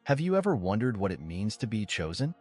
Have you ever wondered what it means to be chosen?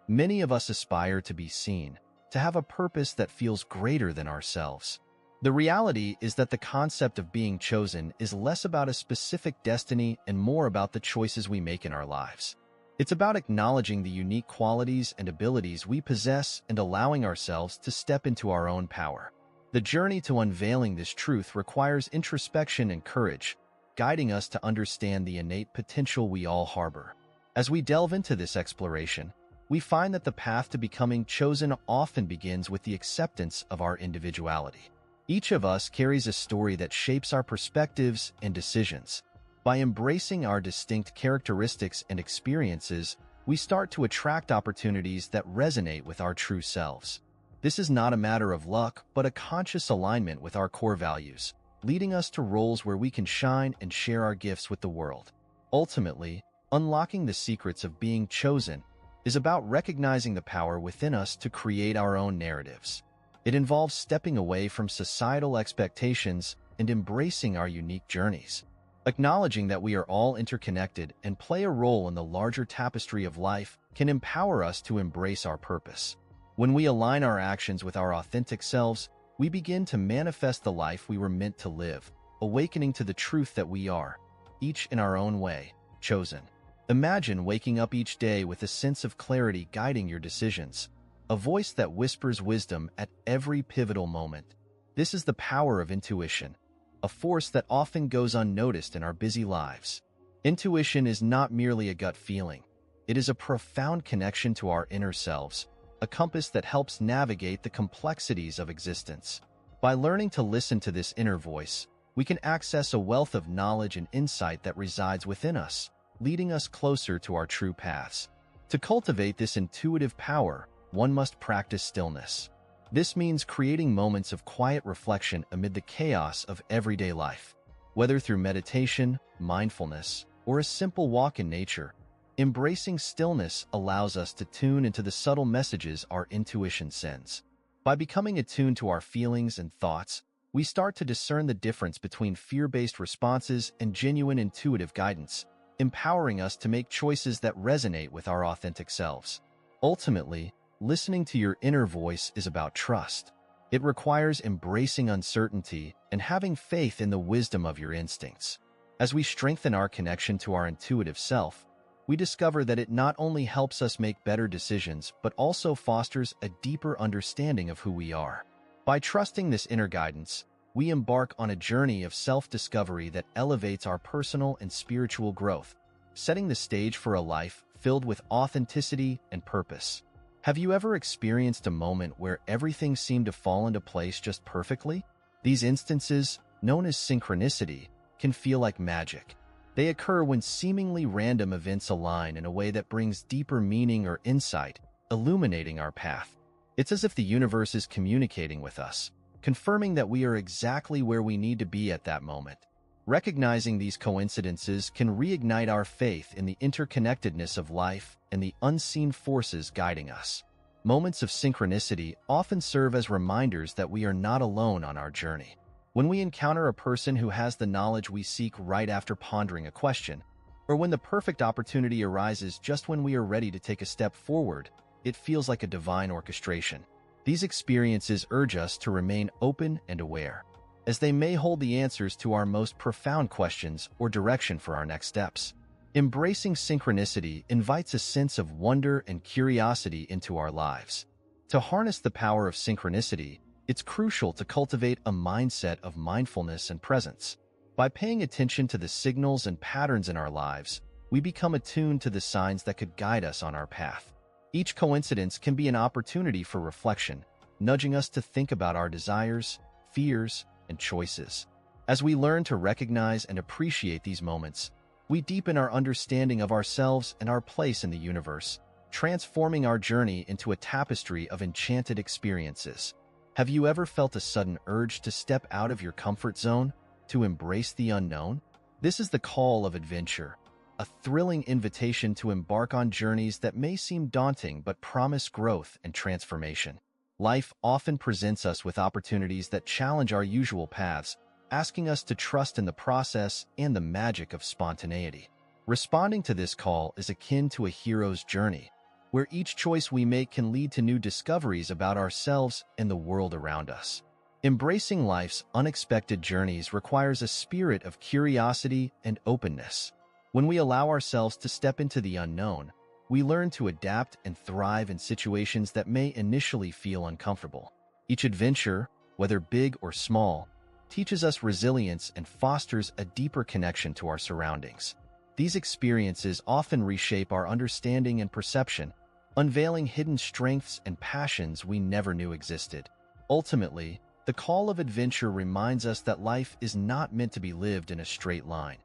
Many of us aspire to be seen, to have a purpose that feels greater than ourselves. The reality is that the concept of being chosen is less about a specific destiny and more about the choices we make in our lives. It's about acknowledging the unique qualities and abilities we possess and allowing ourselves to step into our own power. The journey to unveiling this truth requires introspection and courage, guiding us to understand the innate potential we all harbor. As we delve into this exploration, we find that the path to becoming chosen often begins with the acceptance of our individuality. Each of us carries a story that shapes our perspectives and decisions. By embracing our distinct characteristics and experiences, we start to attract opportunities that resonate with our true selves. This is not a matter of luck, but a conscious alignment with our core values, leading us to roles where we can shine and share our gifts with the world. Ultimately, unlocking the secrets of being chosen is about recognizing the power within us to create our own narratives. It involves stepping away from societal expectations and embracing our unique journeys. Acknowledging that we are all interconnected and play a role in the larger tapestry of life can empower us to embrace our purpose. When we align our actions with our authentic selves, we begin to manifest the life we were meant to live, awakening to the truth that we are, each in our own way, chosen. Imagine waking up each day with a sense of clarity guiding your decisions, a voice that whispers wisdom at every pivotal moment. This is the power of intuition, a force that often goes unnoticed in our busy lives. Intuition is not merely a gut feeling. It is a profound connection to our inner selves, a compass that helps navigate the complexities of existence. By learning to listen to this inner voice, we can access a wealth of knowledge and insight that resides within us, leading us closer to our true paths. To cultivate this intuitive power, one must practice stillness. This means creating moments of quiet reflection amid the chaos of everyday life. Whether through meditation, mindfulness, or a simple walk in nature, embracing stillness allows us to tune into the subtle messages our intuition sends. By becoming attuned to our feelings and thoughts, we start to discern the difference between fear-based responses and genuine intuitive guidance, empowering us to make choices that resonate with our authentic selves. Ultimately, listening to your inner voice is about trust. It requires embracing uncertainty and having faith in the wisdom of your instincts. As we strengthen our connection to our intuitive self, we discover that it not only helps us make better decisions, but also fosters a deeper understanding of who we are. By trusting this inner guidance, we embark on a journey of self-discovery that elevates our personal and spiritual growth, setting the stage for a life filled with authenticity and purpose. Have you ever experienced a moment where everything seemed to fall into place just perfectly? These instances, known as synchronicity, can feel like magic. They occur when seemingly random events align in a way that brings deeper meaning or insight, illuminating our path. It's as if the universe is communicating with us, confirming that we are exactly where we need to be at that moment. Recognizing these coincidences can reignite our faith in the interconnectedness of life and the unseen forces guiding us. Moments of synchronicity often serve as reminders that we are not alone on our journey. When we encounter a person who has the knowledge we seek right after pondering a question, or when the perfect opportunity arises just when we are ready to take a step forward, it feels like a divine orchestration. These experiences urge us to remain open and aware, as they may hold the answers to our most profound questions or direction for our next steps. Embracing synchronicity invites a sense of wonder and curiosity into our lives. To harness the power of synchronicity, it's crucial to cultivate a mindset of mindfulness and presence. By paying attention to the signals and patterns in our lives, we become attuned to the signs that could guide us on our path. Each coincidence can be an opportunity for reflection, nudging us to think about our desires, fears, and choices. As we learn to recognize and appreciate these moments, we deepen our understanding of ourselves and our place in the universe, transforming our journey into a tapestry of enchanted experiences. Have you ever felt a sudden urge to step out of your comfort zone, to embrace the unknown? This is the call of adventure, a thrilling invitation to embark on journeys that may seem daunting but promise growth and transformation. Life often presents us with opportunities that challenge our usual paths, asking us to trust in the process and the magic of spontaneity. Responding to this call is akin to a hero's journey, where each choice we make can lead to new discoveries about ourselves and the world around us. Embracing life's unexpected journeys requires a spirit of curiosity and openness. When we allow ourselves to step into the unknown, we learn to adapt and thrive in situations that may initially feel uncomfortable. Each adventure, whether big or small, teaches us resilience and fosters a deeper connection to our surroundings. These experiences often reshape our understanding and perception, unveiling hidden strengths and passions we never knew existed. Ultimately, the call of adventure reminds us that life is not meant to be lived in a straight line.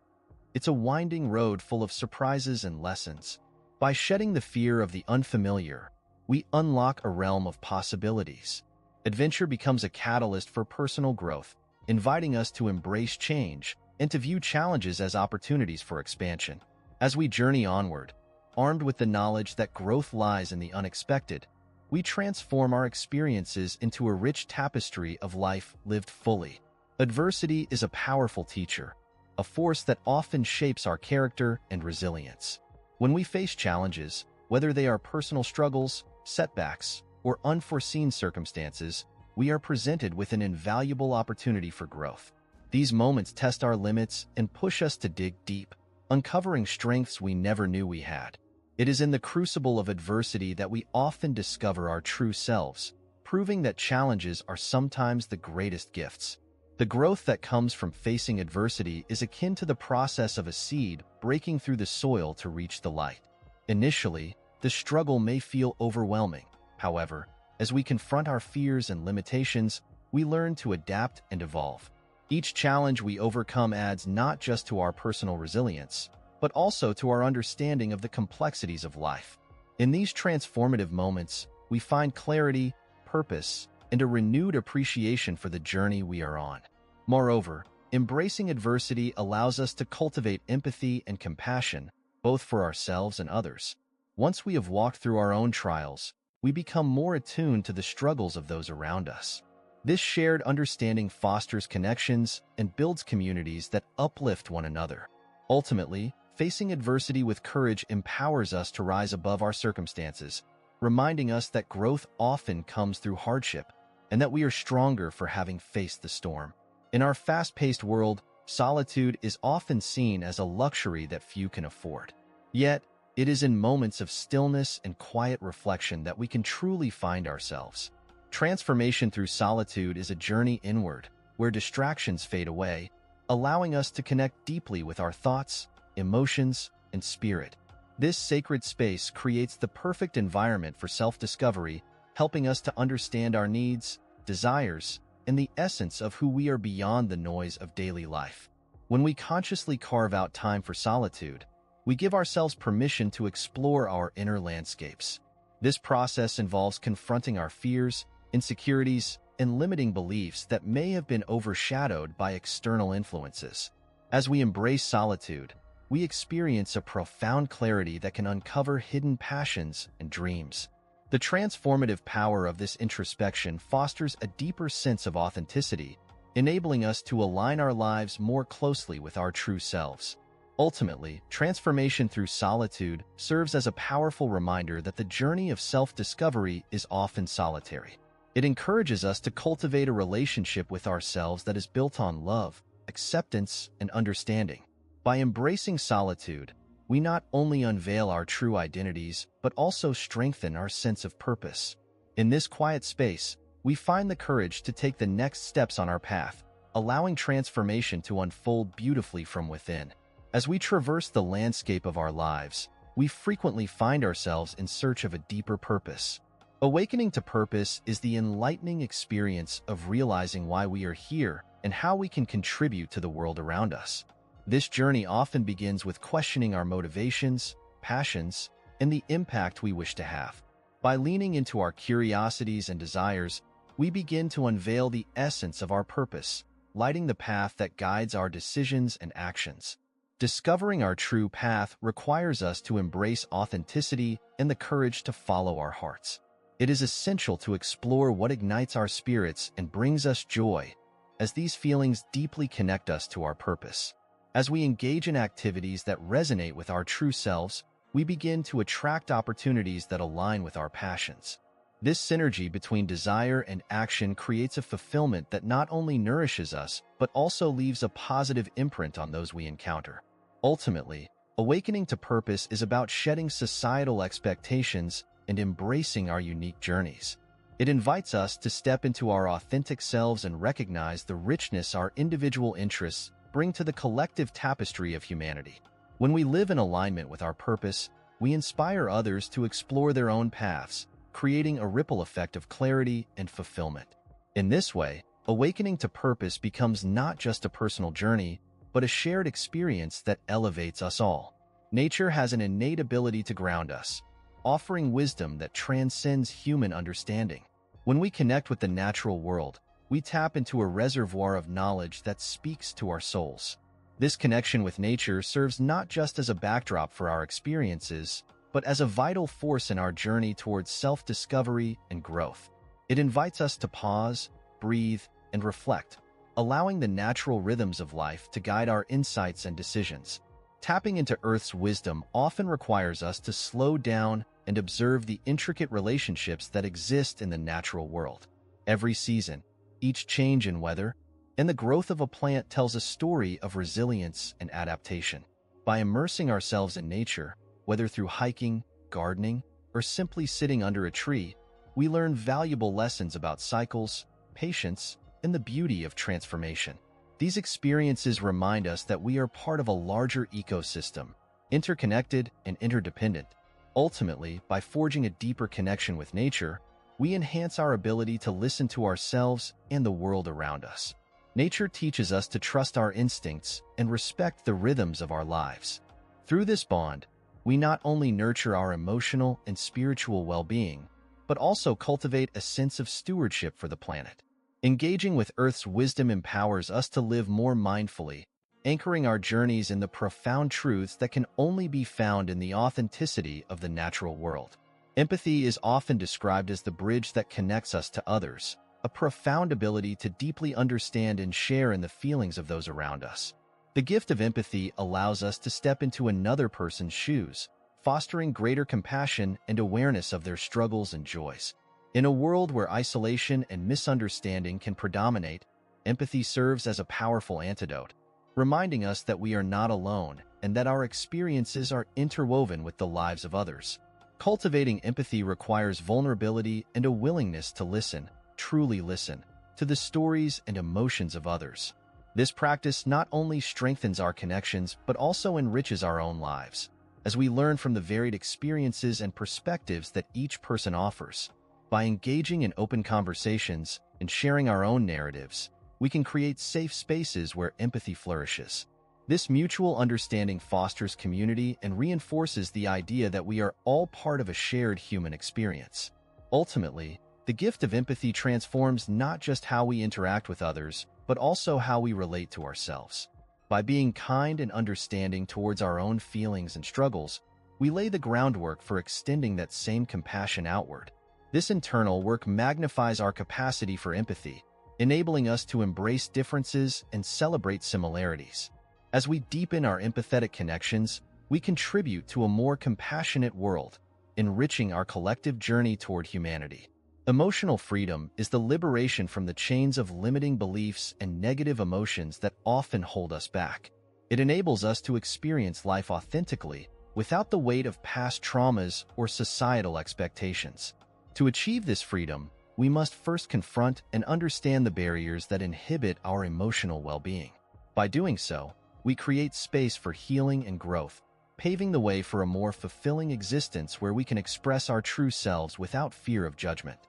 It's a winding road full of surprises and lessons. By shedding the fear of the unfamiliar, we unlock a realm of possibilities. Adventure becomes a catalyst for personal growth, inviting us to embrace change and to view challenges as opportunities for expansion. As we journey onward, armed with the knowledge that growth lies in the unexpected, we transform our experiences into a rich tapestry of life lived fully. Adversity is a powerful teacher, a force that often shapes our character and resilience. When we face challenges, whether they are personal struggles, setbacks, or unforeseen circumstances, we are presented with an invaluable opportunity for growth. These moments test our limits and push us to dig deep, uncovering strengths we never knew we had. It is in the crucible of adversity that we often discover our true selves, proving that challenges are sometimes the greatest gifts. The growth that comes from facing adversity is akin to the process of a seed breaking through the soil to reach the light. Initially, the struggle may feel overwhelming. However, as we confront our fears and limitations, we learn to adapt and evolve. Each challenge we overcome adds not just to our personal resilience, but also to our understanding of the complexities of life. In these transformative moments, we find clarity, purpose, and a renewed appreciation for the journey we are on. Moreover, embracing adversity allows us to cultivate empathy and compassion, both for ourselves and others. Once we have walked through our own trials, we become more attuned to the struggles of those around us. This shared understanding fosters connections and builds communities that uplift one another. Ultimately, facing adversity with courage empowers us to rise above our circumstances, reminding us that growth often comes through hardship and that we are stronger for having faced the storm. In our fast-paced world, solitude is often seen as a luxury that few can afford. Yet, it is in moments of stillness and quiet reflection that we can truly find ourselves. Transformation through solitude is a journey inward, where distractions fade away, allowing us to connect deeply with our thoughts, emotions, and spirit. This sacred space creates the perfect environment for self-discovery, helping us to understand our needs, desires, and the essence of who we are beyond the noise of daily life. When we consciously carve out time for solitude, we give ourselves permission to explore our inner landscapes. This process involves confronting our fears, insecurities, and limiting beliefs that may have been overshadowed by external influences. As we embrace solitude, we experience a profound clarity that can uncover hidden passions and dreams. The transformative power of this introspection fosters a deeper sense of authenticity, enabling us to align our lives more closely with our true selves. Ultimately, transformation through solitude serves as a powerful reminder that the journey of self-discovery is often solitary. It encourages us to cultivate a relationship with ourselves that is built on love, acceptance, and understanding. By embracing solitude, we not only unveil our true identities, but also strengthen our sense of purpose. In this quiet space, we find the courage to take the next steps on our path, allowing transformation to unfold beautifully from within. As we traverse the landscape of our lives, we frequently find ourselves in search of a deeper purpose. Awakening to purpose is the enlightening experience of realizing why we are here and how we can contribute to the world around us. This journey often begins with questioning our motivations, passions, and the impact we wish to have. By leaning into our curiosities and desires, we begin to unveil the essence of our purpose, lighting the path that guides our decisions and actions. Discovering our true path requires us to embrace authenticity and the courage to follow our hearts. It is essential to explore what ignites our spirits and brings us joy, as these feelings deeply connect us to our purpose. As we engage in activities that resonate with our true selves, we begin to attract opportunities that align with our passions. This synergy between desire and action creates a fulfillment that not only nourishes us, but also leaves a positive imprint on those we encounter. Ultimately, awakening to purpose is about shedding societal expectations and embracing our unique journeys. It invites us to step into our authentic selves and recognize the richness our individual interests bring to the collective tapestry of humanity. When we live in alignment with our purpose, we inspire others to explore their own paths, creating a ripple effect of clarity and fulfillment. In this way, awakening to purpose becomes not just a personal journey, but a shared experience that elevates us all. Nature has an innate ability to ground us, offering wisdom that transcends human understanding. When we connect with the natural world, we tap into a reservoir of knowledge that speaks to our souls. This connection with nature serves not just as a backdrop for our experiences, but as a vital force in our journey towards self-discovery and growth. It invites us to pause, breathe, and reflect, allowing the natural rhythms of life to guide our insights and decisions. Tapping into Earth's wisdom often requires us to slow down and observe the intricate relationships that exist in the natural world. Every season, each change in weather, and the growth of a plant tells a story of resilience and adaptation. By immersing ourselves in nature, whether through hiking, gardening, or simply sitting under a tree, we learn valuable lessons about cycles, patience, and the beauty of transformation. These experiences remind us that we are part of a larger ecosystem, interconnected and interdependent. Ultimately, by forging a deeper connection with nature, we enhance our ability to listen to ourselves and the world around us. Nature teaches us to trust our instincts and respect the rhythms of our lives. Through this bond, we not only nurture our emotional and spiritual well-being, but also cultivate a sense of stewardship for the planet. Engaging with Earth's wisdom empowers us to live more mindfully, anchoring our journeys in the profound truths that can only be found in the authenticity of the natural world. Empathy is often described as the bridge that connects us to others, a profound ability to deeply understand and share in the feelings of those around us. The gift of empathy allows us to step into another person's shoes, fostering greater compassion and awareness of their struggles and joys. In a world where isolation and misunderstanding can predominate, empathy serves as a powerful antidote, reminding us that we are not alone and that our experiences are interwoven with the lives of others. Cultivating empathy requires vulnerability and a willingness to listen, truly listen, to the stories and emotions of others. This practice not only strengthens our connections but also enriches our own lives, as we learn from the varied experiences and perspectives that each person offers. By engaging in open conversations and sharing our own narratives, we can create safe spaces where empathy flourishes. This mutual understanding fosters community and reinforces the idea that we are all part of a shared human experience. Ultimately, the gift of empathy transforms not just how we interact with others, but also how we relate to ourselves. By being kind and understanding towards our own feelings and struggles, we lay the groundwork for extending that same compassion outward. This internal work magnifies our capacity for empathy, enabling us to embrace differences and celebrate similarities. As we deepen our empathetic connections, we contribute to a more compassionate world, enriching our collective journey toward humanity. Emotional freedom is the liberation from the chains of limiting beliefs and negative emotions that often hold us back. It enables us to experience life authentically, without the weight of past traumas or societal expectations. To achieve this freedom, we must first confront and understand the barriers that inhibit our emotional well-being. By doing so, we create space for healing and growth, paving the way for a more fulfilling existence where we can express our true selves without fear of judgment.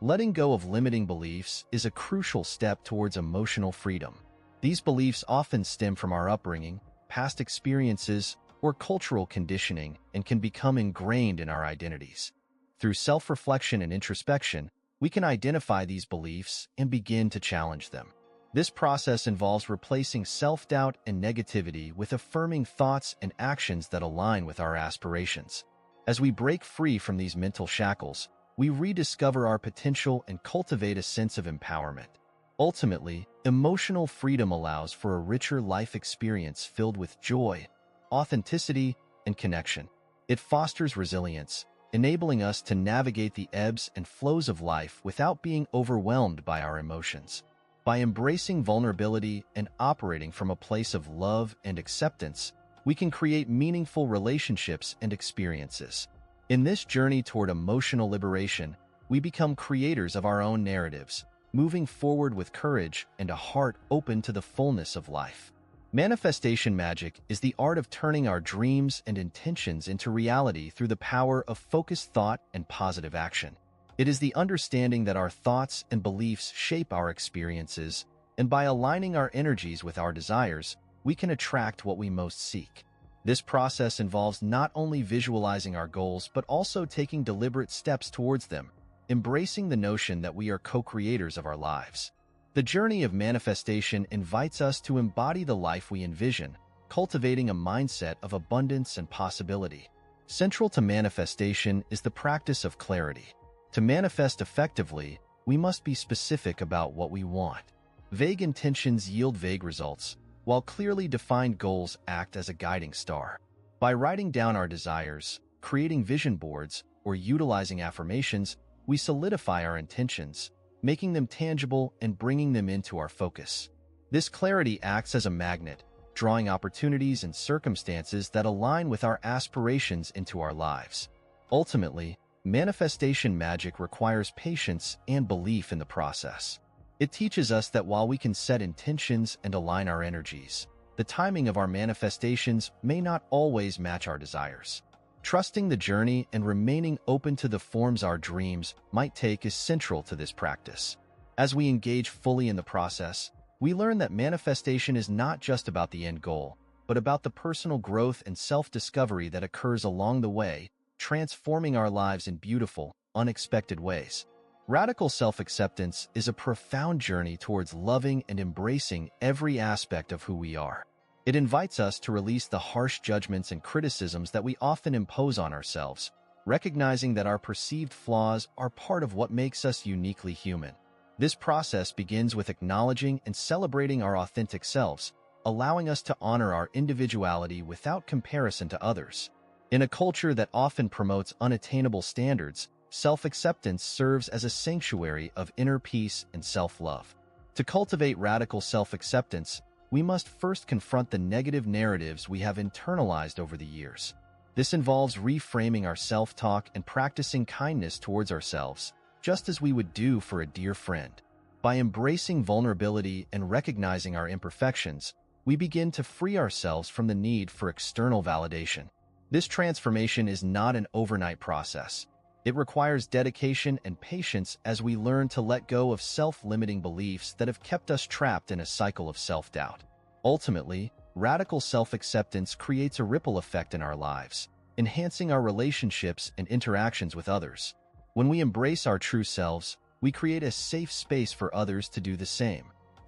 Letting go of limiting beliefs is a crucial step towards emotional freedom. These beliefs often stem from our upbringing, past experiences, or cultural conditioning and can become ingrained in our identities. Through self-reflection and introspection, we can identify these beliefs and begin to challenge them. This process involves replacing self-doubt and negativity with affirming thoughts and actions that align with our aspirations. As we break free from these mental shackles, we rediscover our potential and cultivate a sense of empowerment. Ultimately, emotional freedom allows for a richer life experience filled with joy, authenticity, and connection. It fosters resilience, enabling us to navigate the ebbs and flows of life without being overwhelmed by our emotions. By embracing vulnerability and operating from a place of love and acceptance, we can create meaningful relationships and experiences. In this journey toward emotional liberation, we become creators of our own narratives, moving forward with courage and a heart open to the fullness of life. Manifestation magic is the art of turning our dreams and intentions into reality through the power of focused thought and positive action. It is the understanding that our thoughts and beliefs shape our experiences, and by aligning our energies with our desires, we can attract what we most seek. This process involves not only visualizing our goals but also taking deliberate steps towards them, embracing the notion that we are co-creators of our lives. The journey of manifestation invites us to embody the life we envision, cultivating a mindset of abundance and possibility. Central to manifestation is the practice of clarity. To manifest effectively, we must be specific about what we want. Vague intentions yield vague results, while clearly defined goals act as a guiding star. By writing down our desires, creating vision boards, or utilizing affirmations, we solidify our intentions, making them tangible and bringing them into our focus. This clarity acts as a magnet, drawing opportunities and circumstances that align with our aspirations into our lives. Ultimately, manifestation magic requires patience and belief in the process. It teaches us that while we can set intentions and align our energies, the timing of our manifestations may not always match our desires. Trusting the journey and remaining open to the forms our dreams might take is central to this practice. As we engage fully in the process, we learn that manifestation is not just about the end goal, but about the personal growth and self-discovery that occurs along the way, transforming our lives in beautiful, unexpected ways. Radical self-acceptance is a profound journey towards loving and embracing every aspect of who we are. It invites us to release the harsh judgments and criticisms that we often impose on ourselves, recognizing that our perceived flaws are part of what makes us uniquely human. This process begins with acknowledging and celebrating our authentic selves, allowing us to honor our individuality without comparison to others. In a culture that often promotes unattainable standards, self-acceptance serves as a sanctuary of inner peace and self-love. To cultivate radical self-acceptance, we must first confront the negative narratives we have internalized over the years. This involves reframing our self-talk and practicing kindness towards ourselves, just as we would do for a dear friend. By embracing vulnerability and recognizing our imperfections, we begin to free ourselves from the need for external validation. This transformation is not an overnight process. It requires dedication and patience as we learn to let go of self-limiting beliefs that have kept us trapped in a cycle of self-doubt. Ultimately, radical self-acceptance creates a ripple effect in our lives, enhancing our relationships and interactions with others. When we embrace our true selves, we create a safe space for others to do the same,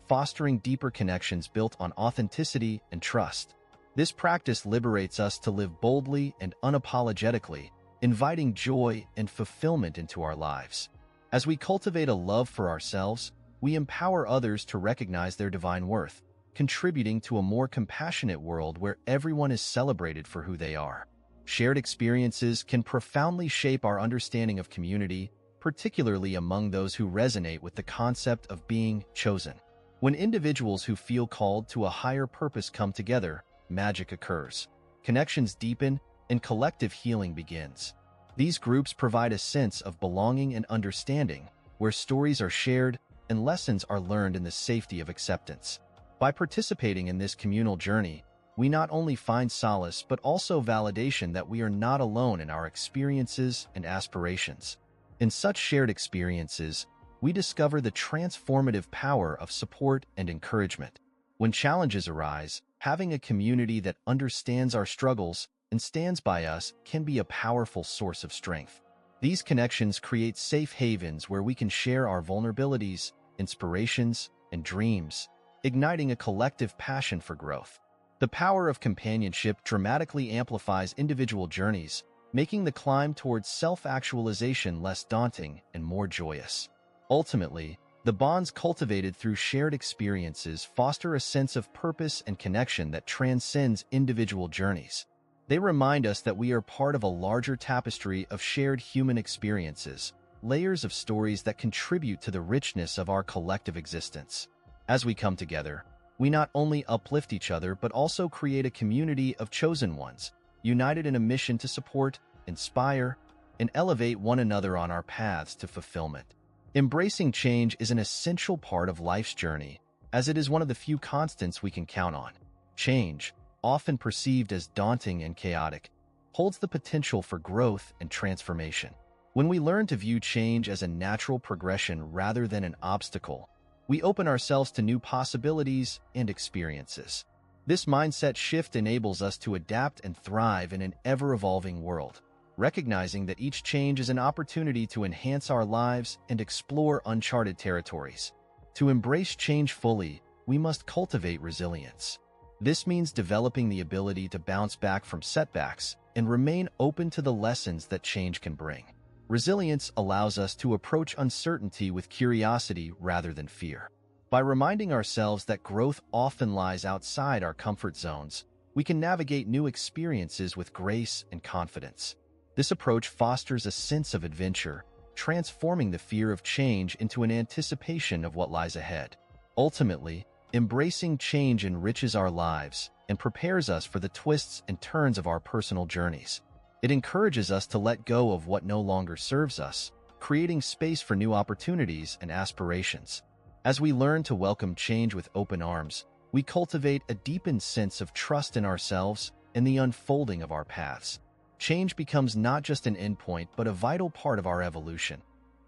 fostering deeper connections built on authenticity and trust. This practice liberates us to live boldly and unapologetically, inviting joy and fulfillment into our lives. As we cultivate a love for ourselves, we empower others to recognize their divine worth, contributing to a more compassionate world where everyone is celebrated for who they are. Shared experiences can profoundly shape our understanding of community, particularly among those who resonate with the concept of being chosen. When individuals who feel called to a higher purpose come together, magic occurs. Connections deepen, and collective healing begins. These groups provide a sense of belonging and understanding, where stories are shared and lessons are learned in the safety of acceptance. By participating in this communal journey, we not only find solace but also validation that we are not alone in our experiences and aspirations. In such shared experiences, we discover the transformative power of support and encouragement. When challenges arise, having a community that understands our struggles and stands by us can be a powerful source of strength. These connections create safe havens where we can share our vulnerabilities, inspirations, and dreams, igniting a collective passion for growth. The power of companionship dramatically amplifies individual journeys, making the climb towards self-actualization less daunting and more joyous. Ultimately, The bonds cultivated through shared experiences foster a sense of purpose and connection that transcends individual journeys. They remind us that we are part of a larger tapestry of shared human experiences, layers of stories that contribute to the richness of our collective existence. As we come together, we not only uplift each other but also create a community of chosen ones, united in a mission to support, inspire, and elevate one another on our paths to fulfillment. Embracing change is an essential part of life's journey, as it is one of the few constants we can count on. Change, often perceived as daunting and chaotic, holds the potential for growth and transformation. When we learn to view change as a natural progression rather than an obstacle, we open ourselves to new possibilities and experiences. This mindset shift enables us to adapt and thrive in an ever-evolving world, recognizing that each change is an opportunity to enhance our lives and explore uncharted territories. To embrace change fully, we must cultivate resilience. This means developing the ability to bounce back from setbacks and remain open to the lessons that change can bring. Resilience allows us to approach uncertainty with curiosity rather than fear. By reminding ourselves that growth often lies outside our comfort zones, we can navigate new experiences with grace and confidence. This approach fosters a sense of adventure, transforming the fear of change into an anticipation of what lies ahead. Ultimately, embracing change enriches our lives and prepares us for the twists and turns of our personal journeys. It encourages us to let go of what no longer serves us, creating space for new opportunities and aspirations. As we learn to welcome change with open arms, we cultivate a deepened sense of trust in ourselves and the unfolding of our paths. Change becomes not just an endpoint but a vital part of our evolution,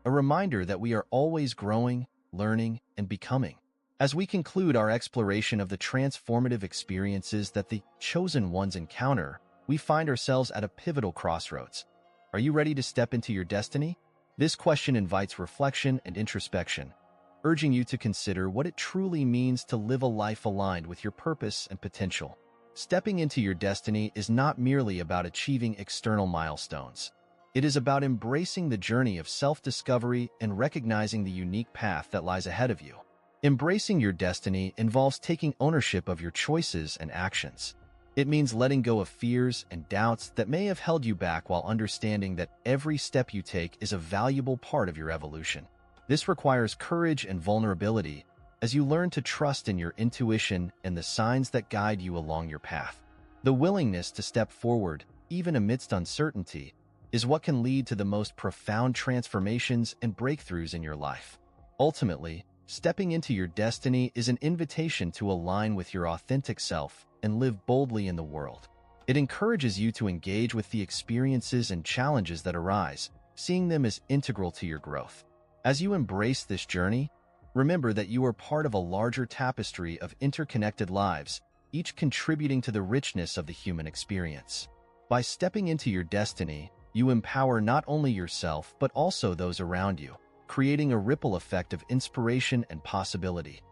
a reminder that we are always growing, learning, and becoming. As we conclude our exploration of the transformative experiences that the chosen ones encounter, we find ourselves at a pivotal crossroads. Are you ready to step into your destiny? This question invites reflection and introspection, urging you to consider what it truly means to live a life aligned with your purpose and potential. Stepping into your destiny is not merely about achieving external milestones. It is about embracing the journey of self-discovery and recognizing the unique path that lies ahead of you. Embracing your destiny involves taking ownership of your choices and actions. It means letting go of fears and doubts that may have held you back while understanding that every step you take is a valuable part of your evolution. This requires courage and vulnerability as you learn to trust in your intuition and the signs that guide you along your path. The willingness to step forward, even amidst uncertainty, is what can lead to the most profound transformations and breakthroughs in your life. Ultimately, stepping into your destiny is an invitation to align with your authentic self and live boldly in the world. It encourages you to engage with the experiences and challenges that arise, seeing them as integral to your growth. As you embrace this journey, remember that you are part of a larger tapestry of interconnected lives, each contributing to the richness of the human experience. By stepping into your destiny, you empower not only yourself but also those around you, creating a ripple effect of inspiration and possibility.